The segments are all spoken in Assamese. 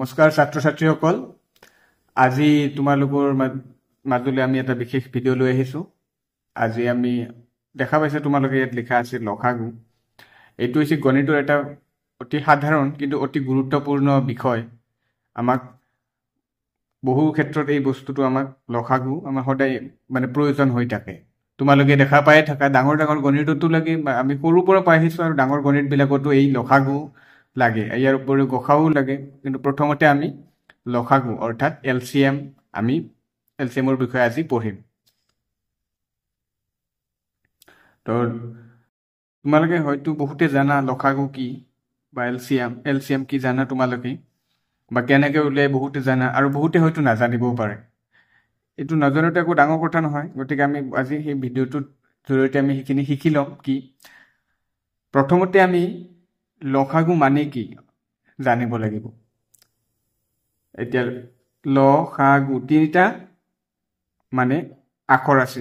নমস্কাৰ ছাত্ৰ ছাত্ৰীসকল আজি তোমালোকৰ মাজলৈ আমি এটা বিশেষ ভিডিঅ' লৈ আহিছো আজি আমি দেখা পাইছে তোমালোকে ইয়াত লিখা আছে লসাগু এইটো হৈছে গণিতৰ এটা অতি সাধাৰণ কিন্তু অতি গুৰুত্বপূৰ্ণ বিষয় আমাক বহু ক্ষেত্ৰত এই বস্তুটো আমাক লসাগু আমাৰ সদায় প্ৰয়োজন হৈ থাকে তোমালোকে দেখা পাই থাকা ডাঙৰ ডাঙৰ গণিততো লাগে আমি সৰুৰ পৰা পাই আহিছো আৰু ডাঙৰ গণিতবিলাকতো এই লসাগু লাগে ইয়াৰ উপৰিও গসাও লাগে কিন্তু প্ৰথমতে আমি লসাগু অৰ্থাৎ এলচিএম আমি এলচিএমৰ বিষয়ে আজি পঢ়িম তো তোমালোকে হয়তো বহুতে জানা লসাগু কি বা এলচিএম কি জানা তোমালোকে বা কেনেকৈ উলিয়াই বহুতে জানা আৰু বহুতে হয়তো নাজানিবও পাৰে এইটো নজনাটো একো ডাঙৰ কথা নহয় গতিকে আমি আজি সেই ভিডিঅ'টোৰ জৰিয়তে আমি সেইখিনি শিকি ল'ম কি প্ৰথমতে আমি লসাগু মানে কি জানিব লাগিব এতিয়া লসাগু তিনিটা মানে আখৰ আছে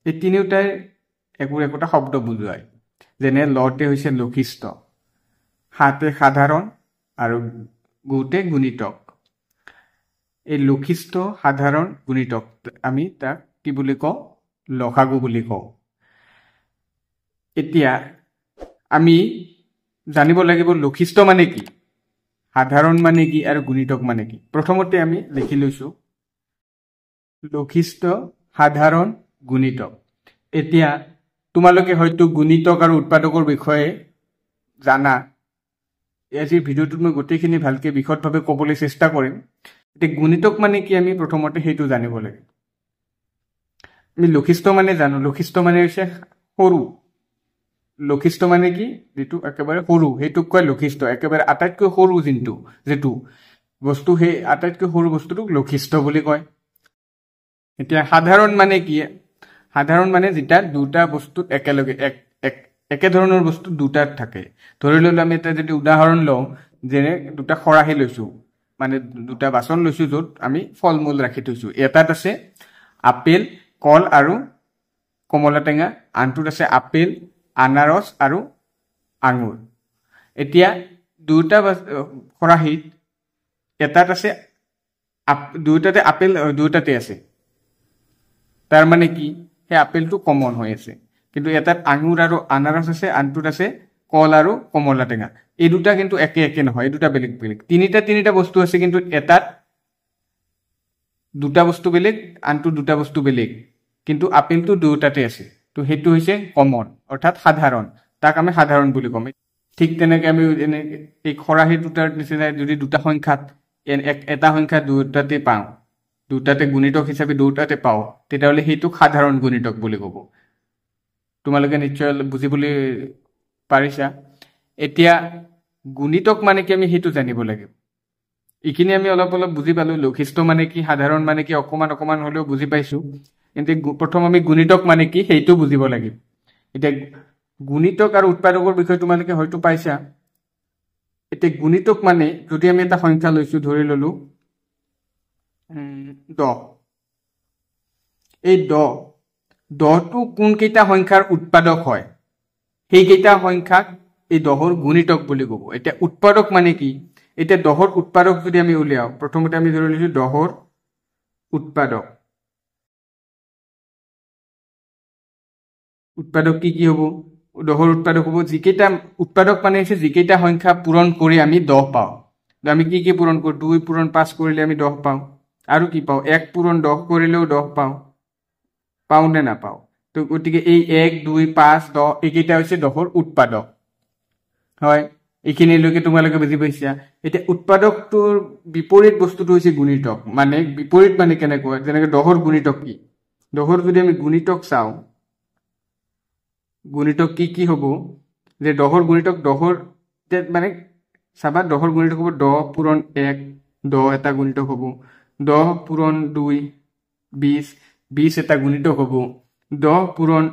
এই তিনিটাই একোটা শব্দ বুজায় যেনে লতে হৈছে লক্ষিষ্ট হাতে সাধাৰণ আৰু গুতে গুণিতক এই লক্ষিষ্ট সাধাৰণ গুণিতক আমি তাক কি বুলি কওঁ লসাগু বুলি কওঁ এতিয়া আমি জানিব লাগিব লক্ষিষ্ট মানে কি সাধাৰণ মানে কি আৰু গুণিতক মানে কি প্ৰথমতে আমি লিখি লৈছো লক্ষিষ্ট সাধাৰণ গুণিতক এতিয়া তোমালোকে হয়তো গুণিতক আৰু উৎপাদকৰ বিষয়ে জানা আজিৰ ভিডিঅ'টোত মই গোটেইখিনি ভালকৈ বিশদভাৱে ক'বলৈ চেষ্টা কৰিম এতিয়া গুণিতক মানে কি আমি প্ৰথমতে সেইটো জানিব লাগে আমি লক্ষিষ্ট মানে জানো লক্ষিষ্ট মানে হৈছে সৰু লক্ষিষ্ট মানে কি যেটো একেবাৰে সৰু হেতুক কয় লক্ষিষ্ট একেবাৰে আটাইতকৈ সৰু যেটো বস্তু হে আটাইতকৈ সৰু বস্তুটোক লক্ষিষ্ট বুলি কয় এতিয়া সাধাৰণ মানে কি সাধাৰণ মানে যেটা দুটা বস্তু একেলগে একে ধৰণৰ বস্তু দুটাত থাকে ধৰি ললো আমি এটা যদি উদাহৰণ লওঁ যেনে দুটা খৰাহি লৈছো মানে দুটা বাচন লৈছো য'ত আমি ফল-মূল ৰাখি থৈছো এটাত আছে আপেল কল আৰু কমলা টেঙা আনটোত আছে আপেল আনাৰস আৰু আঙুৰ এতিয়া দুটা খৰাহিত এটাত আছে দুটাতে আপেল দুটাতে আছে তাৰ মানে কি সেই আপেলটো কমন হৈ আছে কিন্তু এটাত আঙুৰ আৰু আনাৰস আছে আনটোত আছে কল আৰু কমলা টেঙা এই দুটা কিন্তু একে নহয় এই দুটা বেলেগ বেলেগ তিনিটা বস্তু আছে কিন্তু এটাত দুটা বস্তু বেলেগ আনটো দুটা বস্তু বেলেগ কিন্তু আপেলটো দুটাতে আছে তো হেতু হৈছে কমন অৰ্থাৎ সাধাৰণ তাক আমি সাধাৰণ বুলি কম ঠিক তেনেকৈ আমি এই খৰাহি দুটাৰ নিচিনা যদি দুটা সংখ্যাত এটা সংখ্যা দুটাতে পাওঁ দুটাতে গুণিতক হিচাপে দুটাতে পাওঁ তেতিয়াহ'লে সেইটো সাধাৰণ গুণিতক বুলি ক'ব তোমালোকে নিশ্চয় বুজিবলৈ পাৰিছা এতিয়া গুণিতক মানে কি আমি সেইটো জানিব লাগিব এইখিনি আমি অলপ বুজি পালো লক্ষিষ্ট মানে কি সাধাৰণ মানে কি অকমান হ'লেও বুজি পাইছো কিন্তু প্ৰথম আমি গুণিতক মানে কি সেইটো বুজিব লাগিব এতিয়া গুণিতক আৰু উৎপাদকৰ বিষয়ে তোমালোকে হয়তো পাইছা এতিয়া গুণিতক মানে যদি আমি এটা সংখ্যা লৈছো ধৰি ললো 10 এই 10টো কোন কেইটা সংখ্যাৰ উৎপাদক হয় সেই কেইটা সংখ্যাক এই 10ৰ গুণিতক বুলি ক'ব এতিয়া উৎপাদক মানে কি এতিয়া 10ৰ উৎপাদক যদি আমি উলিয়াও প্ৰথমতে আমি ধৰি লৈছো 10ৰ উৎপাদক কি হ'ব 10ৰ উৎপাদক হ'ব যিকেইটা উৎপাদক মানে হৈছে যিকেইটা সংখ্যা পূৰণ কৰি আমি 10 পাওঁ আমি কি পূৰণ কৰো 2 পূৰণ 5 কৰিলে আমি 10 পাওঁ আৰু কি পাওঁ 1 পূৰণ 10 কৰিলেও 10 পাওঁ নে নাপাওঁ তো গতিকে এই 1 2 5 10 এইকেইটা হৈছে 10ৰ উৎপাদক হয় এইখিনিলৈকে তোমালোকে বুজি পাইছা এতিয়া উৎপাদকটোৰ বিপৰীত বস্তুটো হৈছে গুণিতক মানে বিপৰীত মানে কেনেকুৱা যেনেকৈ 10ৰ গুণিতক কি 10ৰ যদি আমি গুণিতক চাওঁ গুণিতক কি হ'ব যে 10ৰ গুণিতক 10ৰ মানে চাবা 10ৰ গুণিতক হ'ব 10 পূৰণ 1 10 এটা গুণিতক হ'ব 10 পূৰণ 2 20 এটা গুণিতক হ'ব 10 পূৰণ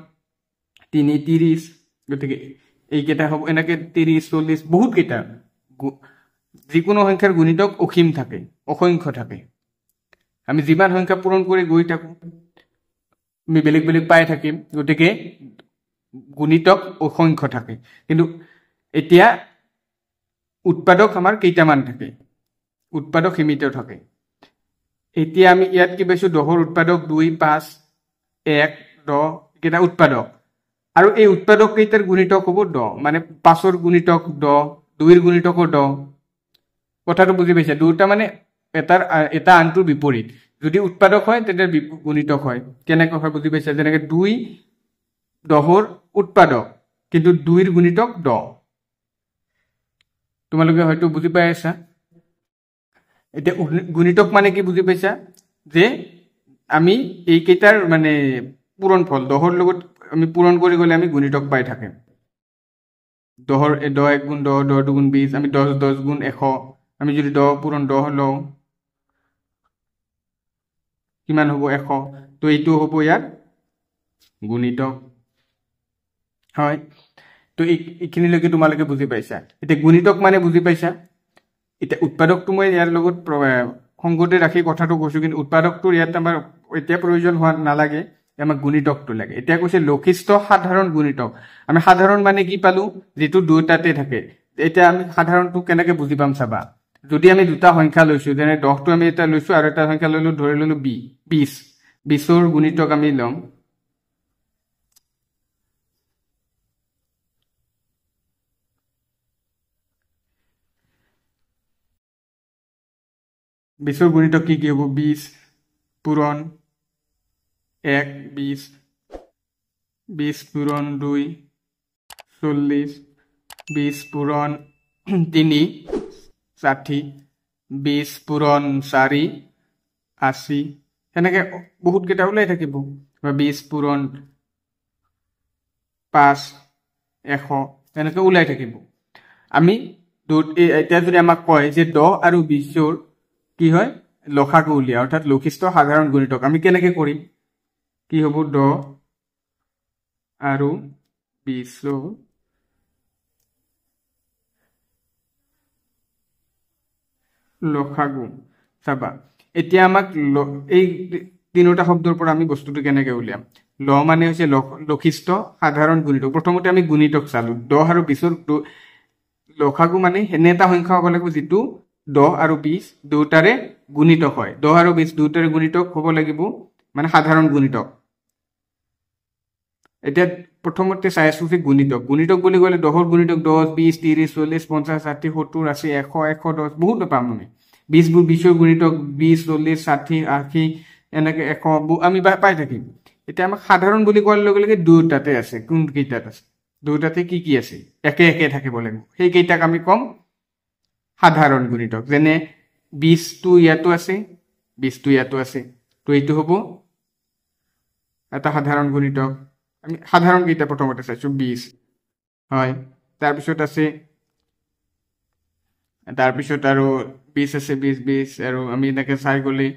3 30 গতিকে এইকেইটা হ'ব এনেকৈ 30 40 বহুত কেইটা যিকোনো সংখ্যাৰ গুণিতক অসীম থাকে অসংখ্য থাকে আমি যিমান সংখ্যা পূৰণ কৰি গৈ থাকো আমি বেলেগ বেলেগ পাই থাকিম গতিকে গুণিতক অসংখ্য থাকে কিন্তু এতিয়া উৎপাদক আমাৰ কেইটামান থাকে উৎপাদক সীমিত থাকে এতিয়া আমি ইয়াত কি পাইছো 10ৰ উৎপাদক 2 5 1 10 কেইটা উৎপাদক আৰু এই উৎপাদক কেইটাৰ গুণিতক হ'ব 10 মানে 5ৰ গুণিতক 10 2ৰ গুণিতক 10 কথাটো বুজি পাইছা দুটা মানে এটা আনটোৰ বিপৰীত যদি উৎপাদক হয় তেন্তে গুণিতক হয় কেনেকৈ হয় বুজি পাইছা যেনেকৈ 2 10ৰ উৎপাদক কিন্তু 2ৰ গুণিতক 10 তোমালোকে হয়তো বুজি পাই আছা এতিয়া গুণিতক মানে কি বুজি পাইছা যে আমি এই কেইটাৰ মানে পূৰণ ফল 10ৰ লগত আমি পূৰণ কৰি গলে আমি গুণিতক পাই থাকিম 10ৰ 10 1 গুণ 10 10 2 গুণ 20 আমি 10 10 গুণ 100 আমি যদি 10 পূৰণ 10 লওঁ কিমান হ'ব 100 তো এইটো হ'ব ইয়াত গুণিতক হয় তো এইখিনিলৈকে তোমালোকে বুজি পাইছা এতিয়া গুণিতক মানে বুজি পাইছা এটা উৎপাদকটো মই ইয়াৰ লগত সংগতি ৰাখি কথাটো কৈছো কিন্তু উৎপাদকটো ইয়াত আমাৰ এতিয়া প্ৰয়োজন হোৱা নালাগে আমাক গুণিতকটো লাগে এতিয়া কৈছে লক্ষিষ্ঠ সাধাৰণ গুণিতক আমি সাধাৰণ মানে কি পালো যেটো দুটাতে থাকে এতিয়া আমি সাধাৰণটো কেনেকৈ বুজি পাম চাবা যদি আমি দুটা সংখ্যা লৈছো যেনে 10টো আমি এটা লৈছো আৰু এটা সংখ্যা ললো ধৰি ললো 20 20ৰ গুণিতক আমি লম 20ৰ গুণিতক কি কি হ'ব 20 পূৰণ 1 20 20 পূৰণ 2 40 20 পূৰণ 3 60 20 পূৰণ 4 80 এনেকৈ বহুত কেইটা ওলাই থাকিব 20 পূৰণ 5 100 এনেকৈ ওলাই থাকিব আমি এতিয়া যদি আমাক কয় যে 10 আৰু 20ৰ কি হয় লসাগু উলিয়া অৰ্থাৎ লক্ষিষ্ঠ সাধাৰণ গুণিতক আমি কেনেকৈ কৰিম কি হ'ব 10 আৰু 20ৰ লসাগু চাবা এতিয়া আমাক এই তিনিটা শব্দৰ পৰা আমি বস্তুটো কেনেকৈ উলিয়াম ল মানে হৈছে লক্ষিষ্ঠ সাধাৰণ গুণিতক প্ৰথমতে আমি গুণিতক চালো 10 আৰু 20ৰ লসাগু মানে এনে এটা সংখ্যা হ'ব লাগিব যিটো 10 আৰু 20 দুটাৰে গুণিতক হয় 10 আৰু 20 দুটাৰে গুণিতক হ'ব লাগিব মানে সাধাৰণ গুণিতক এতিয়া প্ৰথমতে চাই আছো যে গুণিতক বুলি ক'লে 10ৰ গুণিতক 10 20 30 40 50 60 70 80 100 110 বহুত পাম আমি 20ৰ গুণিতক 20 40 60 80 এনেকৈ 100 আমি পাই থাকিম এতিয়া আমাক সাধাৰণ বুলি কোৱাৰ লগে লগে দুটাতে আছে কোন কেইটাত আছে দুটাতে কি কি আছে একে একে থাকিব লাগিব সেই কেইটাক আমি কম সাধাৰণ গুণিতক যেনে 20টো ইয়াতো আছে 20টো ইয়াতো আছে তো এইটো হ'ব এটা সাধাৰণ গুণিতক আমি সাধাৰণ কেইটা প্ৰথমতে চাইছো 20 হয় তাৰপিছত আছে তাৰপিছত আৰু 20 আছে 20 20 আৰু আমি এনেকৈ চাই গ'লে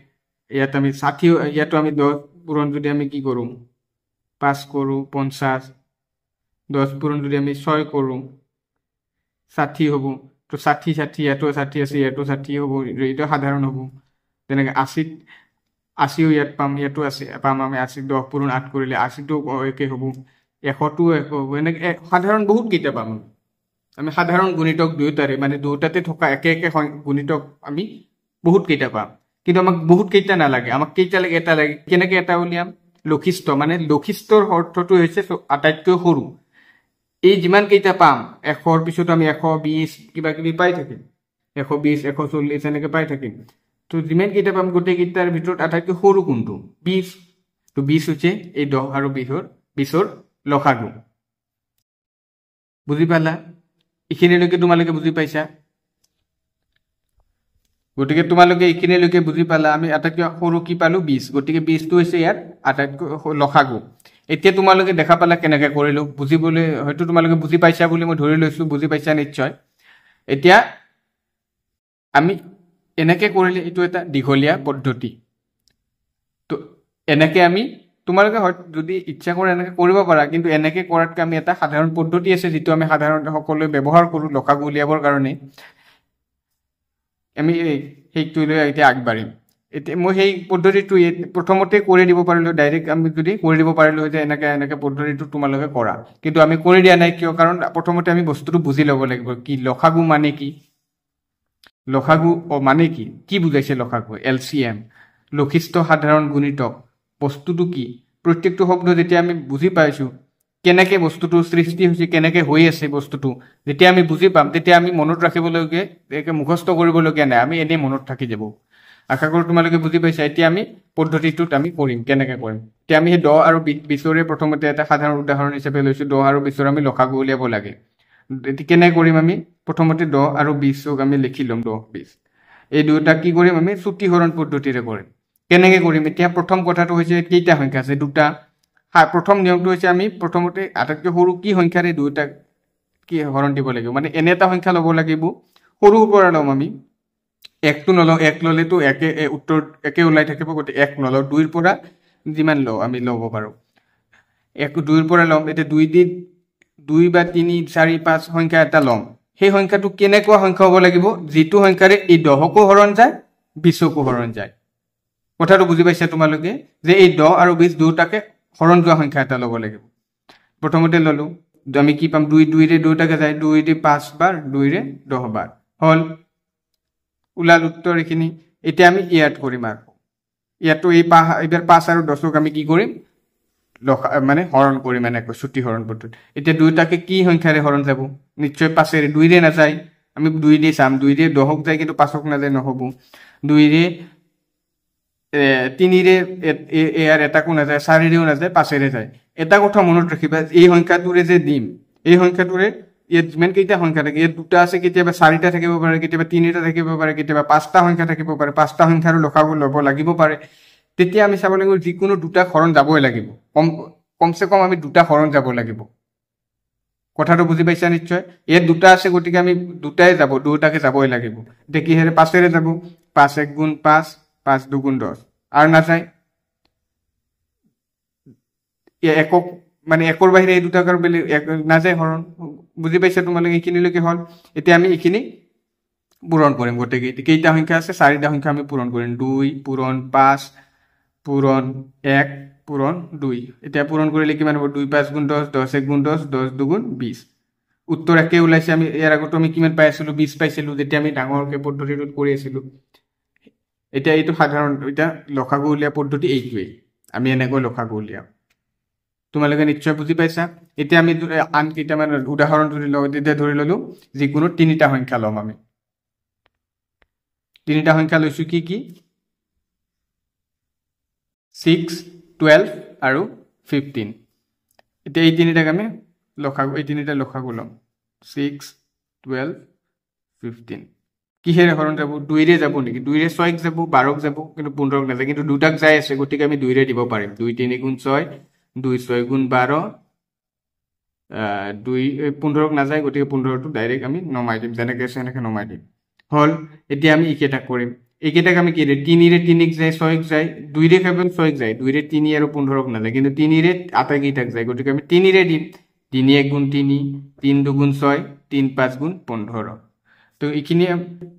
ইয়াত আমি 60 ইয়াতো আমি 10 পূৰণ যদি আমি কি কৰোঁ 5 কৰোঁ 50 10 পূৰণ যদি আমি 6 কৰোঁ 60 হ'ব তো 60 60 ইয়াতো 60 আছে ইয়াতো 60 হ'ব এইটো সাধাৰণ হ'ব যেনেকৈ 80ও ইয়াত পাম ইয়াতো আছে পাম আমি 80 10 পূৰণ 8 কৰিলে 80টো একে হ'ব 100টো এক হ'ব এনেকৈ সাধাৰণ বহুত কেইটা পাম আমি সাধাৰণ গুণিতক দুয়োটাৰে মানে দুয়োটাতে থকা একে একে গুণিতক আমি বহুত কেইটা পাম কিন্তু আমাক বহুত কেইটা নালাগে আমাক কেইটা লাগে এটা লাগে কেনেকৈ এটা উলিয়াম লক্ষিষ্ঠ মানে লক্ষিষ্ঠৰ অৰ্থটো হৈছে আটাইতকৈ সৰু এই যিমান কেইটা পাম 100ৰ পিছত আমি 120 কিবা কিবি পাই থাকিম 120 140 এনেকৈ পাই থাকিম তো যিমান কেইটা পাম গোটেই কেইটাৰ ভিতৰত আটাইতকৈ সৰু কোনটো 20 তো 20 হৈছে এই 10 আৰু 20ৰ লসাগু বুজি পালা এইখিনিলৈকে তোমালোকে বুজি পাইছা গতিকে তোমালোকে এইখিনিলৈকে বুজি পালা আমি আটাইতকৈ সৰু কি পালো 20 গতিকে 20টো হৈছে ইয়াত আটাইতকৈ লসাগু এতিয়া তোমালোকে দেখা পালা কেনেকৈ কৰিলো বুজিবলৈ হয়তো তোমালোকে বুজি পাইছা বুলি মই ধৰি লৈছো বুজি পাইছা নিশ্চয় এতিয়া আমি এনেকৈ কৰিলে এইটো এটা দীঘলীয়া পদ্ধতি তো এনেকৈ আমি তোমালোকে হয়তো যদি ইচ্ছা কৰে এনেকৈ কৰিব পাৰা কিন্তু এনেকৈ কৰাতকৈ আমি এটা সাধাৰণ পদ্ধতি আছে যিটো আমি সাধাৰণতে সকলোৱে ব্যৱহাৰ কৰোঁ লসাগু উলিয়াবৰ কাৰণে আমি সেইটো লৈ এতিয়া আগবাঢ়িম এতিয়া মই সেই পদ্ধতিটো প্ৰথমতে কৰি দিব পাৰিলোঁ ডাইৰেক্ট আমি যদি কৰি দিব পাৰিলোঁ যে এনেকৈ পদ্ধতিটো তোমালোকে কৰা কিন্তু আমি কৰি দিয়া নাই কিয় কাৰণ প্ৰথমতে আমি বস্তুটো বুজি ল'ব লাগিব কি লসাগু মানে কি লসাগু মানে কি বুজাইছে লসাগু LCM লক্ষিষ্ঠ সাধাৰণ গুণিতক বস্তুটো কি প্ৰত্যেকটো শব্দ যেতিয়া আমি বুজি পাইছো কেনেকে বস্তুটো সৃষ্টি হৈছে কেনেকে হৈ আছে বস্তুটো যেতিয়া আমি বুজি পাম তেতিয়া আমি মনত ৰাখিবলৈকে একে মুখস্থ কৰিবলৈকে নাই আমি এনে মনত থাকি যাব আশা কৰো তোমালোকে বুজি পাইছা এতিয়া আমি পদ্ধতিটোত আমি কৰিম কেনেকে কৰিম এতিয়া আমি 10 আৰু 20ৰে প্ৰথমতে এটা সাধাৰণ উদাহৰণ হিচাপে লৈছো 10 আৰু 20ৰ আমি লসাগু উলিয়াব লাগে কেনে কৰিম আমি প্ৰথমতে 10 আৰু 20ক আমি লিখি লম 10 20 এই দুটা কি কৰিম আমি চুটিহৰণ পদ্ধতিৰে কৰিম কেনেকে কৰিম এতিয়া প্ৰথম কথাটো হৈছে কেইটা সংখ্যা আছে দুটা প্ৰথম নিয়মটো হৈছে আমি প্ৰথমতে আটাইতকৈ সৰু কি সংখ্যাৰে দুটা কি হৰণ দিব লাগিব মানে এনে এটা সংখ্যা ল'ব লাগিব সৰুৰ পৰা ল'ম আমি 1টো নলওঁ 1 ল'লেতো একে উত্তৰ একে ওলাই থাকিব গতে 1 নলওঁ 2ৰ পৰা যিমান লওঁ আমি ল'ব পাৰো 2ৰ পৰা ল'ম এতিয়া 2 দি 2 বা 3 4 5 সংখ্যা এটা ল'ম সেই সংখ্যাটো কেনেকুৱা সংখ্যা হ'ব লাগিব যেটো সংখ্যাৰে এই 10কো হৰণ যায় 20কো হৰণ যায় কথাটো বুজি পাইছা তোমালোকে যে এই 10 আৰু 20 দুটাকে হৰণ যোৱা সংখ্যা এটা ল'ব লাগিব প্ৰথমতে ললো আমি কি পাম 2 ৰে দুটাকে যায় 2 দি 5 বাৰ 2 ৰে 10 বাৰ হল উলাল উত্তৰ এখিনি এতিয়া আমি ইয়াত কৰিম আৰু ইয়াতো এই এবাৰ 5 আৰু 10ক আমি কি কৰিম মানে হৰণ কৰিম মানে চুটি হৰণ পদ্ধতি এতিয়া দুটাকে কি সংখ্যাৰে হৰণ যাব নিশ্চয় 5ৰে 2 ৰে না যায় আমি 2 দি চাম 2 ৰে 10ক যায় কিন্তু 5ক না যায় নহব 2 ৰে 3 ৰে এৰ এটাকো না যায় 4 ৰেও না যায় 5ৰে যায় এটা কথা মনত ৰাখিবা এই সংখ্যাটোৰে যে দিম এই সংখ্যাটোৰে ইয়াত যিমান কেইটা সংখ্যা থাকে ইয়াত দুটা আছে কেতিয়াবা 4টা থাকিব পাৰে কেতিয়াবা 3টা থাকিব পাৰে কেতিয়াবা 5টা সংখ্যা থাকিব পাৰে 5টা সংখ্যাৰ লসাগু ল'ব লাগিব পাৰে তেতিয়া আমি চাব লাগিব যিকোনো দুটা হৰণ যাবই লাগিব কমসে কম আমি দুটা হৰণ যাব লাগিব কথাটো বুজি পাইছা নিশ্চয় ইয়াত দুটা আছে গতিকে আমি দুটাই যাব দুটাকে যাবই লাগিব দেখি হেৰে 5ৰে যাব 5 1 গুণ 5 5 2 গুণ 10 আৰু না যায় একক মানে একৰ বাহিৰে এই দুটাকৰ বেলে না যায় হৰণ বুজি পাইছা তোমালোকে এইখিনিলৈকে হল এতিয়া আমি এইখিনি পূৰণ কৰিম গটে কেইটা সংখ্যা আছে 4টা সংখ্যা আমি পূৰণ কৰিম 2 পূৰণ 5 পূৰণ 1 পূৰণ 2 এতিয়া পূৰণ কৰিলে কিমান হ'ব 2 5 গুণ 10 10 1 গুণ 10 10 2 গুণ 20 উত্তৰ একে ওলাইছে আমি ইয়াৰ আগত আমি কিমান পাই আছিলো 20 পাইছিলো যেতিয়া আমি ডাঙৰকে পদ্ধতিটোত কৰি আছিলো এতিয়া এইটো সাধাৰণ এটা লসাগু উলিয়া পদ্ধতি এইটোৱেই আমি এনেকৈ লসাগু উলিয়াম তোমালোকে নিশ্চয় বুজি পাইছা এতিয়া আমি আন কেইটামান উদাহৰণ ধৰি ললো যিকোনো 3টা সংখ্যা ল'ম আমি 3টা সংখ্যা লৈছো কি 6 12 আৰু 15 এতিয়া এই 3টাক আমি লসাগু এই 3টা লসাগু ল'ম 6 12 15 কিহেৰে হৰণ যাব 2ৰে যাব নেকি 2ৰে 6ক যাব 12ক যাব কিন্তু 15ক নাযায় কিন্তু দুটাক যাই আছে গতিকে আমি 2ৰে দিব পাৰিম 2 3 গুণ 6 2 6 গুণ 12 2 15ক না যায় গতিকে 15টো ডাইৰেক্ট আমি নমাই দিম যেনেকৈ আছে এনেকৈ নমাই দিম হল এতিয়া আমি ইকেটা কৰিম এইকেটাক আমি কি 3ৰে 3ক যায় 6ক যায় 2ৰে কেৱল 6ক যায় 2ৰে 3 আৰু 15ক না যায় কিন্তু 3ৰে আটাইকেইটাক যায় গতিকে আমি 3ৰে দিম 3 1 গুণ 3 3 2 গুণ 6 3 5 গুণ 15 তো এইখিনি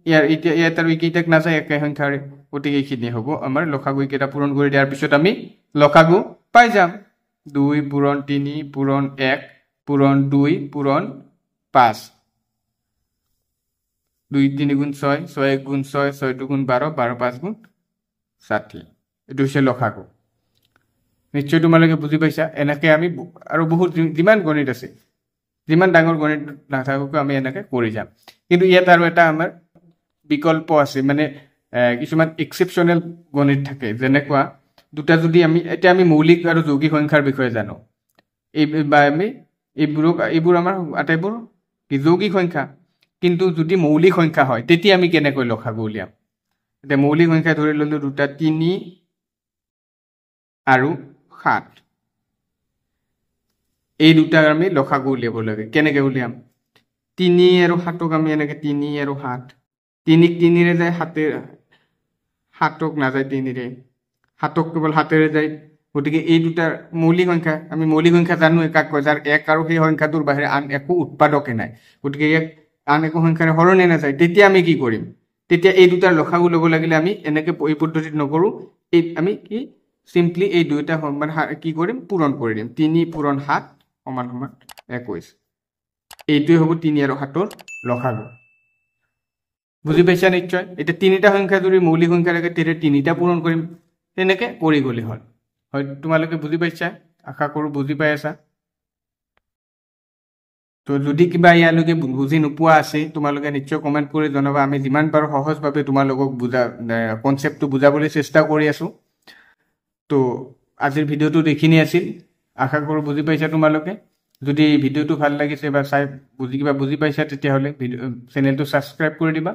ইয়াৰ এতিয়া ইয়াত আৰু এইকেইটাক না যায় একে সংখ্যাৰে গতিকে এইখিনি হ'ব আমাৰ লসাগু কেইটা পূৰণ কৰি দিয়াৰ পিছত আমি লসাগু পাই যাম 2 পূৰণ 3 পূৰণ 1 পূৰণ 2 পূৰণ 5 2 3 গুণ 6 6 1 গুণ 6 6 2 গুণ 12 12 5 গুণ 60 এইটো হৈছে লসাগু নিশ্চয় তোমালোকে বুজি পাইছা এনেকে আমি আৰু বহুত যিমান গণিত আছে যিমান ডাঙৰ গণিত নাথাকক আমি এনেকে কৰি যাম কিন্তু ইয়াত আৰু এটা আমাৰ বিকল্প আছে মানে কিছুমান এক্সেপচনেল গণিত থাকে যেনেকুৱা দুটা যদি আমি এতিয়া আমি মৌলিক আৰু যৌগিক সংখ্যাৰ বিষয়ে জানো এই বা আমি এইবোৰ আমাৰ আটাইবোৰ যৌগিক সংখ্যা কিন্তু যদি মৌলিক সংখ্যা হয় তেতিয়া আমি কেনেকৈ লসাগু উলিয়াম এতিয়া মৌলিক সংখ্যা ধৰি ললো দুটা 3 আৰু 7 এই দুটা আমি লসাগু উলিয়াব লাগে কেনেকৈ উলিয়াম 3 আৰু 7ক আমি এনেকৈ 3 আৰু 7 3ক 3ৰে যায় 7ক না যায় 3ৰে 7ক কেৱল 7ৰে যায় গতিকে এই দুটা মৌলিক সংখ্যা আমি মৌলিক সংখ্যা জানো একাক কয় যাৰ এক আৰু সেই সংখ্যাটোৰ বাহিৰে আন একো উৎপাদকে নাই গতিকে ইয়াক আন একো সংখ্যাৰে হৰণে নাযায় তেতিয়া আমি কি কৰিম তেতিয়া এই দুটাৰ লসাগু ল'ব লাগিলে আমি এনেকৈ এই পদ্ধতিত নকৰো এই আমি কি সিম্পলি এই দুটা সমান কি কৰিম পূৰণ কৰি দিম 3 পূৰণ 7 সমান সমান 21 এইটোৱে হ'ব 3 আৰু 7ৰ লসাগু বুজি পাইছা নিশ্চয় এতিয়া তিনিটা সংখ্যা যদি মৌলিক সংখ্যা থাকে তেতিয়া তিনিটা পূৰণ কৰিম তেনেকে কৰি গ'লে হ'ল হয় তোমালোকে বুজি পাইছা আশা কৰোঁ বুজি পাই আছা তো যদি কিবা ইয়ালৈকে বুজি নোপোৱা আছে তোমালোকে নিশ্চয় কমেণ্ট কৰি জনাবা আমি যিমান পাৰোঁ সহজভাৱে তোমালোকক কনচেপ্টটো বুজাবলৈ চেষ্টা কৰি আছোঁ তো আজিৰ ভিডিঅ'টো এইখিনি আছিল আশা কৰোঁ বুজি পাইছা তোমালোকে যদি ভিডিঅ'টো ভাল লাগিছে বা চাই কিবা বুজি পাইছা তেতিয়াহ'লে চেনেলটো ছাবস্ক্ৰাইব কৰি দিবা